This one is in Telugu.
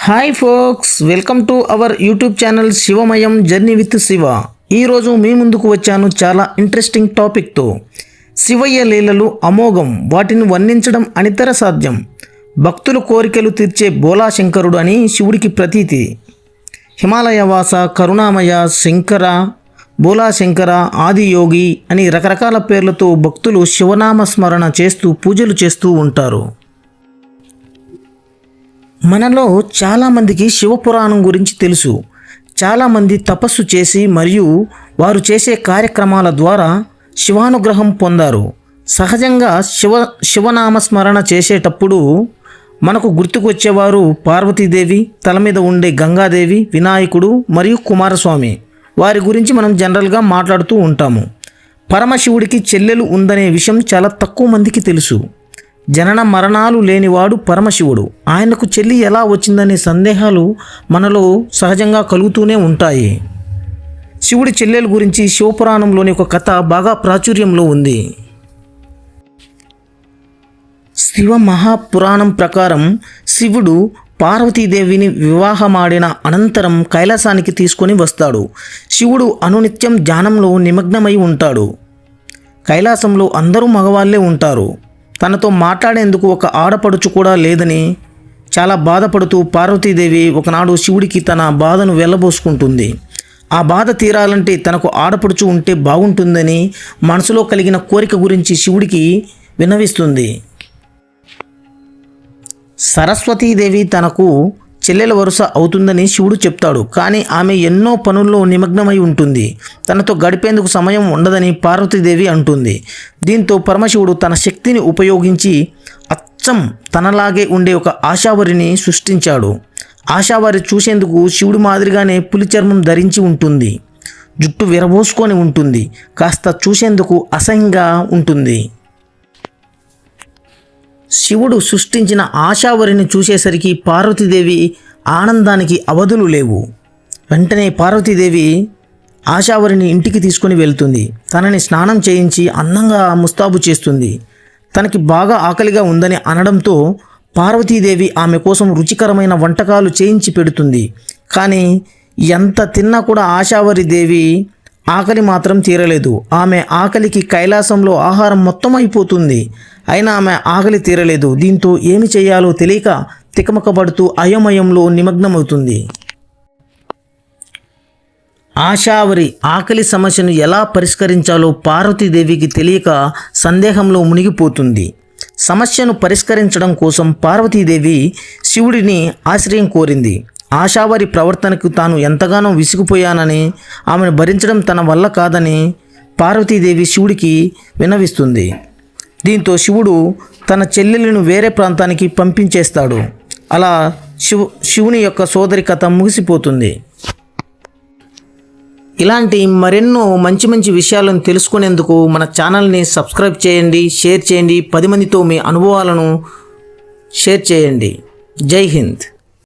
Hi folks, welcome to our YouTube channel Shivamayam journey with Shiva. ఈరోజు మీ ముందుకు వచ్చాను చాలా ఇంట్రెస్టింగ్ టాపిక్తో. శివయ్య లీలలు అమోఘం, వాటిని వర్ణించడం అనితర సాధ్యం. భక్తుల కోరికలు తీర్చే బోలాశంకరుడు అని శివుడికి ప్రతీతి. హిమాలయవాస, కరుణామయ, శంకర, బోలాశంకర, ఆదియోగి అని రకరకాల పేర్లతో భక్తులు శివనామస్మరణ చేస్తూ పూజలు చేస్తూ ఉంటారు. మనలో చాలామందికి శివపురాణం గురించి తెలుసు. చాలామంది తపస్సు చేసి మరియు వారు చేసే కార్యక్రమాల ద్వారా శివానుగ్రహం పొందారు. సహజంగా శివనామస్మరణ చేసేటప్పుడు మనకు గుర్తుకొచ్చేవారు పార్వతీదేవి, తల మీద ఉండే గంగాదేవి, వినాయకుడు మరియు కుమారస్వామి. వారి గురించి మనం జనరల్గా మాట్లాడుతూ ఉంటాము. పరమశివుడికి చెల్లెలు ఉందనే విషయం చాలా తక్కువ మందికి తెలుసు. జనన మరణాలు లేనివాడు పరమశివుడు. ఆయనకు చెల్లి ఎలా వచ్చిందనే సందేహాలు మనలో సహజంగా కలుగుతూనే ఉంటాయి. శివుడి చెల్లెల గురించి శివపురాణంలోని ఒక కథ బాగా ప్రాచుర్యంలో ఉంది. శివ మహాపురాణం ప్రకారం శివుడు పార్వతీదేవిని వివాహమాడిన అనంతరం కైలాసానికి తీసుకొని వస్తాడు. శివుడు అనునిత్యం ధ్యానంలో నిమగ్నమై ఉంటాడు. కైలాసంలో అందరూ మగవాళ్ళే ఉంటారు. తనతో మాట్లాడేందుకు ఒక ఆడపడుచు కూడా లేదని చాలా బాధపడుతూ పార్వతీదేవి ఒకనాడు శివుడికి తన బాధను వెళ్ళబోసుకుంటుంది. ఆ బాధ తీరాలంటే తనకు ఆడపడుచు ఉంటే బాగుంటుందని మనసులో కలిగిన కోరిక గురించి శివుడికి విన్నవిస్తుంది. సరస్వతీదేవి తనకు చెల్లెల వరుస అవుతుందని శివుడు చెప్తాడు. కానీ ఆమె ఎన్నో పనుల్లో నిమగ్నమై ఉంటుంది. తనతో గడిపేందుకు సమయం ఉండదని పార్వతీదేవి అంటుంది. దీంతో పరమశివుడు తన శక్తిని ఉపయోగించి అచ్చం తనలాగే ఉండే ఒక ఆశావరిని సృష్టించాడు. ఆశావరి చూసేందుకు శివుడి మాదిరిగానే పులి చర్మం ధరించి ఉంటుంది. జుట్టు విరబోసుకొని ఉంటుంది. కాస్త చూసేందుకు అసహ్యంగా ఉంటుంది. శివుడు సృష్టించిన ఆశావరిని చూసేసరికి పార్వతీదేవి ఆనందానికి అవధులు లేవు. వెంటనే పార్వతీదేవి ఆశావరిని ఇంటికి తీసుకొని వెళ్తుంది. తనని స్నానం చేయించి అందంగా ముస్తాబు చేస్తుంది. తనకి బాగా ఆకలిగా ఉందని అనడంతో పార్వతీదేవి ఆమె కోసం రుచికరమైన వంటకాలు చేయించి పెడుతుంది. కానీ ఎంత తిన్నా కూడా ఆశావరి దేవి ఆకలి మాత్రం తీరలేదు. ఆమె ఆకలికి కైలాసంలో ఆహారం మొత్తం అయిపోతుంది. అయినా ఆమె ఆకలి తీరలేదు. దీంతో ఏమి చేయాలో తెలియక తికమకబడుతూ అయోమయంలో నిమగ్నమవుతుంది. ఆశావరి ఆకలి సమస్యను ఎలా పరిష్కరించాలో పార్వతీదేవికి తెలియక సందేహంలో మునిగిపోతుంది. సమస్యను పరిష్కరించడం కోసం పార్వతీదేవి శివుడిని ఆశ్రయం కోరింది. ఆశావరి ప్రవర్తనకు తాను ఎంతగానో విసిగిపోయానని, ఆమెను భరించడం తన వల్ల కాదని పార్వతీదేవి శివుడికి విన్నవిస్తుంది. దీంతో శివుడు తన చెల్లెలను వేరే ప్రాంతానికి పంపించేస్తాడు. అలా శివుని యొక్క సోదరి కథ ముగిసిపోతుంది. ఇలాంటి మరెన్నో మంచి మంచి విషయాలను తెలుసుకునేందుకు మన ఛానల్ని సబ్స్క్రైబ్ చేయండి, షేర్ చేయండి, 10 మందితో మీ అనుభవాలను షేర్ చేయండి. జై హింద్.